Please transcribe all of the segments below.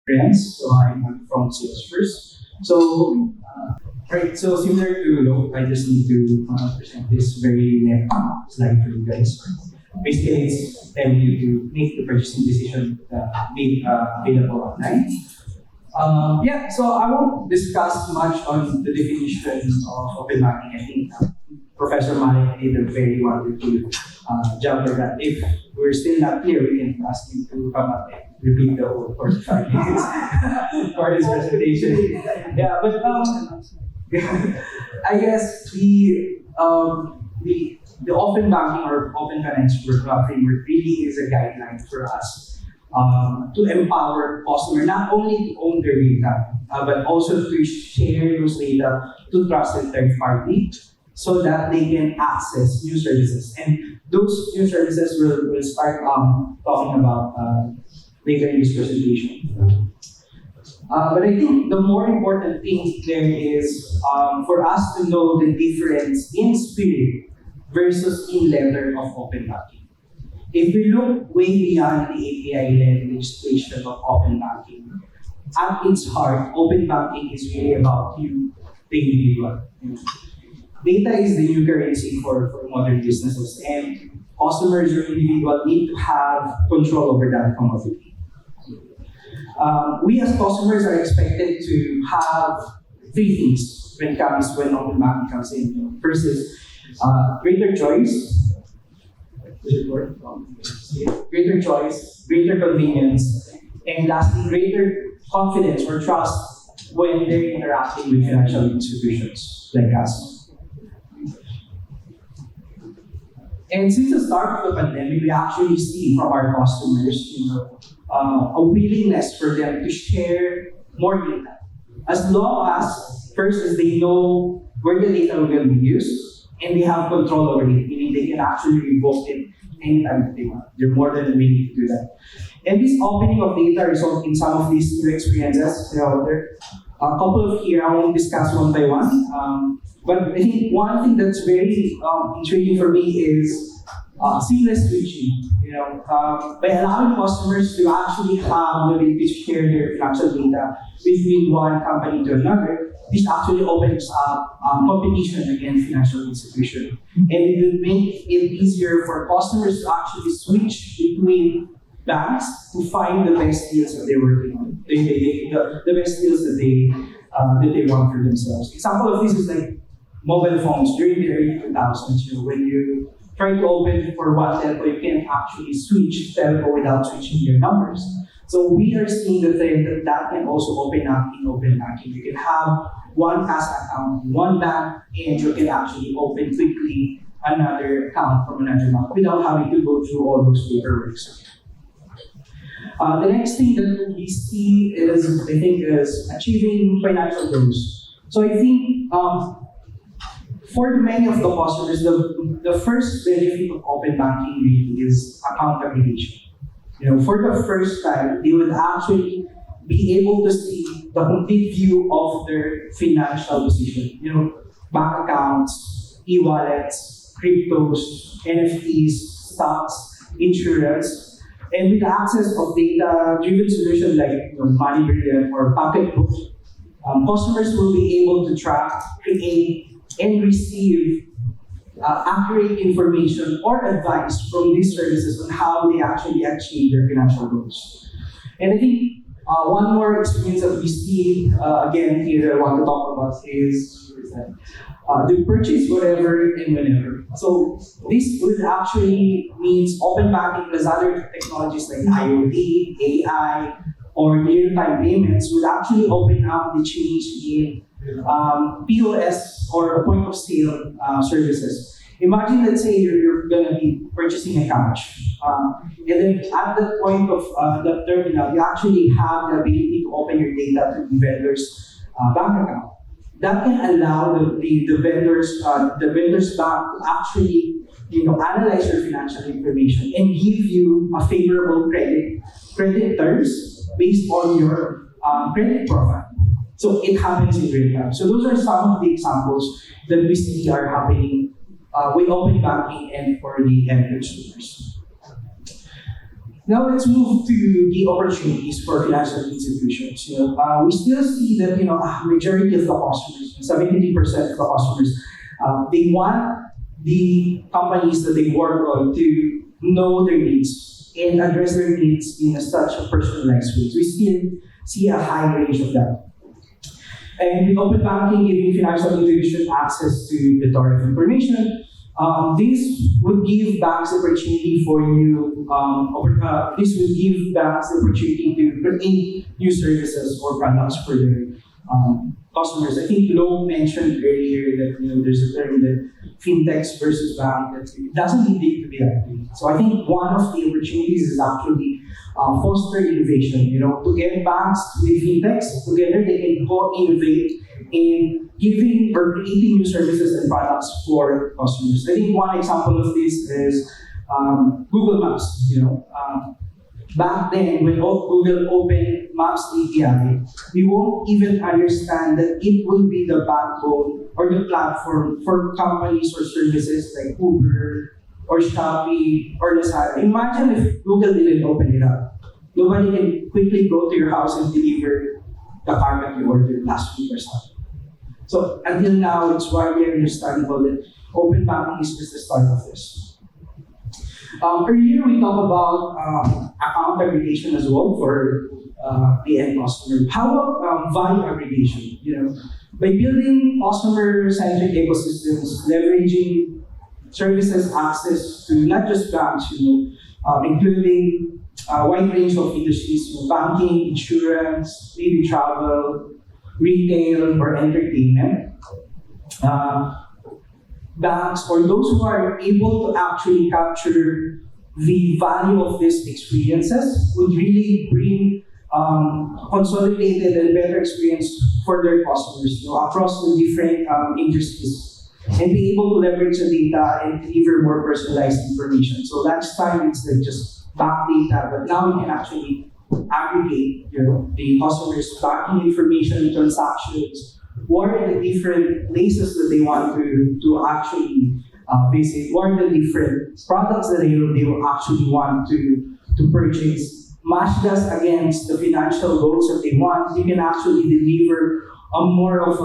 Renz, so I'm from Salesforce. So, right, so similar to Lo, I just need to present this very net slide for you guys. Basically, it's telling you to make the purchasing decision made available online. So I won't discuss much on the definition of open banking. I think Professor Malik did a very wonderful job for that. If we're still not clear, we can ask him to come up and repeat the whole 45 minutes for his presentation. Yeah, but I guess the open banking or open finance framework really is a guideline for us to empower customers not only to own their data, but also to share those data to trusted third party so that they can access new services. And those new services will start talking about later in this presentation. But I think the more important thing there is for us to know the difference in spirit versus in letter of open banking. If we look way beyond the API-led legislation of open banking, at its heart, open banking is really about you, the individual. Data is the new currency for modern businesses, and customers or individual need to have control over that commodity. We as customers are expected to have three things when open banking comes in. First is greater choice. Greater choice, greater convenience, and lastly, greater confidence or trust when they're interacting with financial institutions like us. And since the start of the pandemic, we actually see from our customers, a willingness for them to share more data, as long as first as they know where the data will be used and they have control over it, meaning they can actually revoke it anytime that they want. They're more than willing to do that. And this opening of data results in some of these new experiences. There are a couple of here I won't discuss one by one. But I think one thing that's very intriguing for me is seamless switching. By allowing customers to actually have the ability to share their financial data between one company to another, this actually opens up competition against financial institutions. And it will make it easier for customers to actually switch between banks to find the best deals that they're working on, the best deals that they want for themselves. Example of this is like mobile phones during the early 2000s. When you try to open for one telco, you can't actually switch telco without switching your numbers. So we are seeing the trend that can also open up in open banking. You can have one cash account in one bank, and you can actually open quickly another account from another bank without having to go through all those paperwork. The next thing that we see is achieving financial goals. So I think for many of the customers, the first benefit of open banking really is accountability. For the first time, they would actually be able to see the complete view of their financial position. Bank accounts, e-wallets, cryptos, NFTs, stocks, insurance, and with access of data-driven solutions like Money Brilliant or Pocketbook, customers will be able to track, create, and receive accurate information or advice from these services on how they actually achieve their financial goals. And I think one more experience that we see, again, here I want to talk about is they purchase whatever and whenever. So this would actually means open banking plus other technologies like IoT, AI, or real-time payments would actually open up the change in POS or point of sale services. Imagine, let's say you're going to be purchasing a couch, and then at the point of the terminal, you actually have the ability to open your data to the vendor's bank account. That can allow the vendor's bank to actually analyze your financial information and give you a favorable credit terms based on your credit profile. So it happens in real time. So those are some of the examples that we see are happening with open banking and for the end consumers. Now let's move to the opportunities for financial institutions. We still see that majority of the customers, 73% of the customers, they want the companies that they work on to know their needs and address their needs in such a personalized way. So we still see a high range of that. And with open banking giving financial institutions access to the tariff information, this would give banks the opportunity for this would give banks the opportunity to create new services or products for their customers. I think Lo mentioned earlier that there's a term that fintechs versus bank that it doesn't need to be that way. So I think one of the opportunities is actually foster innovation. To get banks with fintechs together, they can co-innovate in giving or creating new services and products for customers. I think one example of this is Google Maps. Back then, when Google opened Maps API, we won't even understand that it will be the backbone or the platform for companies or services like Uber or Shopee or Lazada. Imagine if Google didn't open it up. Nobody can quickly go to your house and deliver the car that you ordered last week or something. So until now, it's widely understandable that open banking is just the start of this. Earlier, we talked about account aggregation as well for the end customer. How about value aggregation? By building customer-centric ecosystems, leveraging services access to not just banks, including a wide range of industries, banking, insurance, maybe travel, retail, or entertainment. Banks or those who are able to actually capture the value of these experiences would really bring consolidated and better experience for their customers across the different industries and be able to leverage the data and deliver more personalized information. So last time it's just bank data, but now we can actually aggregate the customers' banking information, transactions, what are the different places that they want to actually visit, what are the different products that they will actually want to purchase, match that against the financial goals that they want. You can actually deliver a more of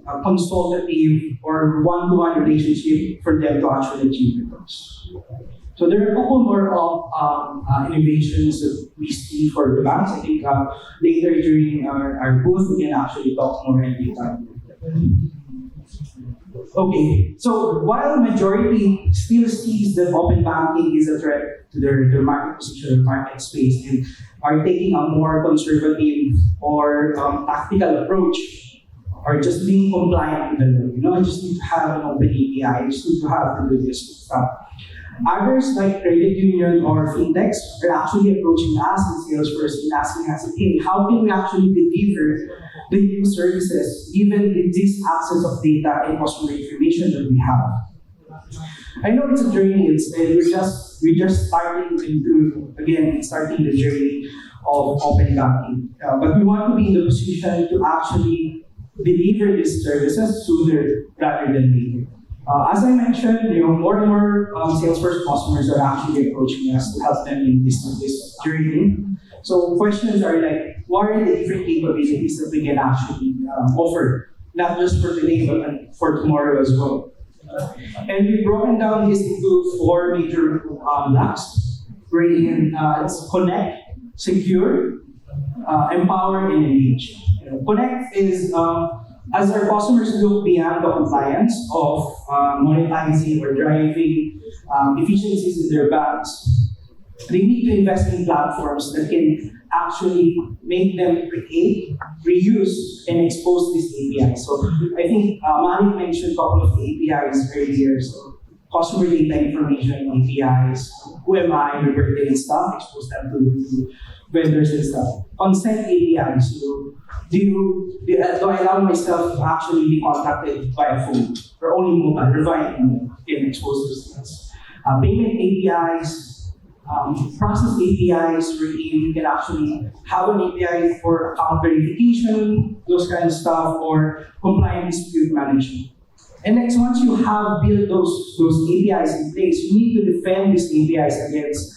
a consultative or one-to-one relationship for them to actually achieve the goals. So there are a couple more of innovations that we see for the banks. I think later during our booth, we can actually talk more in detail. Okay, so while majority still sees that open banking is a threat to their market position or market space and are taking a more conservative or tactical approach, or just being compliant with the law. I just need to have an open API, I just need to have to do this stuff. Others like credit union or fintechs are actually approaching us in Salesforce and asking us, hey, how can we actually deliver the new services given this access of data and customer information that we have? I know it's a journey, we're just starting the journey of open banking. But we want to be in the position to actually deliver these services sooner rather than later. As I mentioned, more and more Salesforce customers are actually approaching us to help them in this journey. So questions are like, what are the different capabilities that we can actually offer, not just for today, but for tomorrow as well. And we've broken down this into 4 major blocks, wherein it's connect, secure, empower, and engage. Connect is as our customers look beyond the compliance of monetizing or driving efficiencies in their banks, they need to invest in platforms that can actually make them create, reuse, and expose these APIs. So I think Malik mentioned a couple of the APIs earlier. So customer data information APIs, who am I, my birthday and stuff, expose them to vendors and stuff. Consent APIs, do I allow myself to actually be contacted via phone or only mobile or via email? Can expose those things. Payment APIs, process APIs, where you can actually have an API for account verification, those kind of stuff, or compliant dispute management. And next, once you have built those APIs in place, you need to defend these APIs against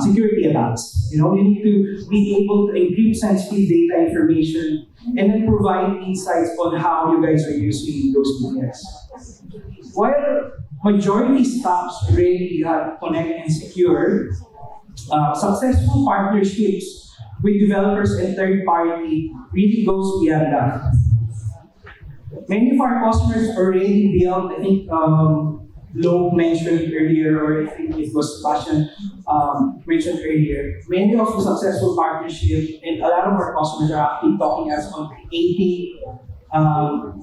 security attacks. You need to be able to encrypt sensitive data information and then provide insights on how you guys are using those APIs. While majority stocks already connect and secure, successful partnerships with developers and third party really goes beyond that. Many of our customers already built, I think Lo mentioned earlier, or I think it was Sebastian mentioned earlier, many of the successful partnerships and a lot of our customers are actually talking us on creating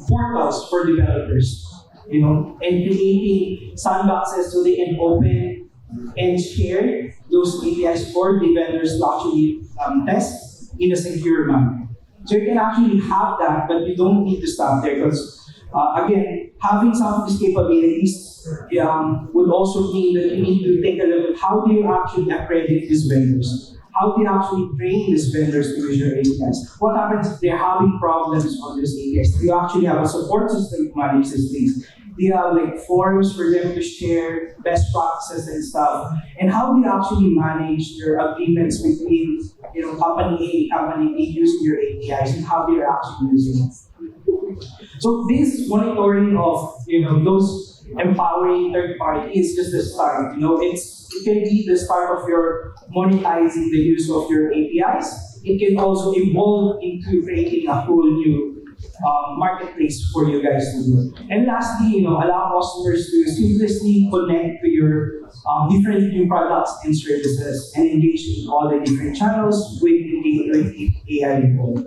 portals for developers, and creating sandboxes so they can open and share those APIs for developers to actually test in a secure manner. So you can actually have that, but you don't need to stop there because, again, having some of these capabilities would also mean that you need to take a look at how do you actually accredit these vendors? How do you actually train these vendors to use your APIs? What happens if they're having problems on these APIs? Do you actually have a support system to manage these things? Do you have forums for them to share best practices and stuff? And how do you actually manage your agreements between company A, company B using your APIs and how they're actually using it? So this monitoring of those empowering third party is just the start. It can be the start of your monetizing the use of your APIs. It can also evolve into creating a whole new marketplace for you guys to do. And lastly, allow customers to seamlessly connect to your different new products and services and engage in all the different channels with AI involved.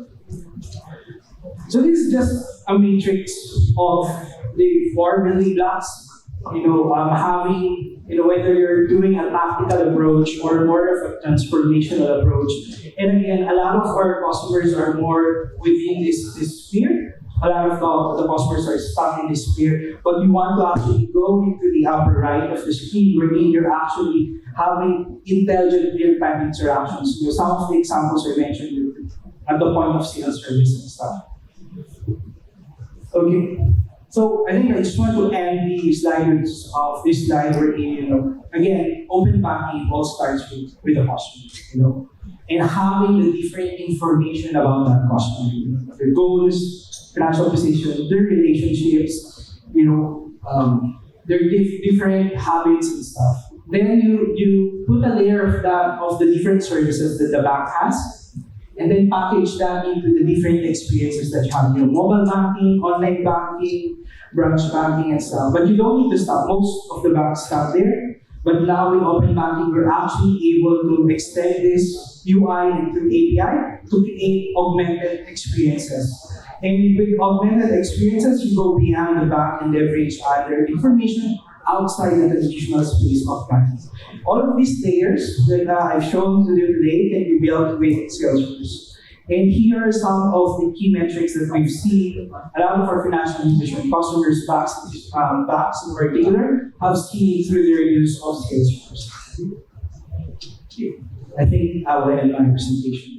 So this is just a matrix of the 4 building blocks. Having whether you're doing a tactical approach or more of a transformational approach. And again, a lot of our customers are more within this sphere. A lot of the customers are stuck in this sphere, but you want to actually go into the upper right of the screen where you're actually having intelligent real-time interactions. Some of the examples I mentioned at the point of sale service and stuff. Okay. So I think I just want to end the slides of this slide where again, open banking all starts with the customer, and having the different information about that customer, their goals, financial position, their relationships, their different habits and stuff. Then you put a layer of that of the different services that the bank has, and then package that into the different experiences that you have, mobile banking, online banking, branch banking, and stuff. But you don't need to stop. Most of the banks have there. But now with open banking, we're actually able to extend this UI into API to create augmented experiences. And with augmented experiences, you go beyond the bank and leverage other information outside the traditional space of banking. All of these layers that I've shown to you today can be built with Salesforce. And here are some of the key metrics that we've seen. A lot of our financial institution customers, banks in particular, have seen through their use of Salesforce. I think I will end my presentation.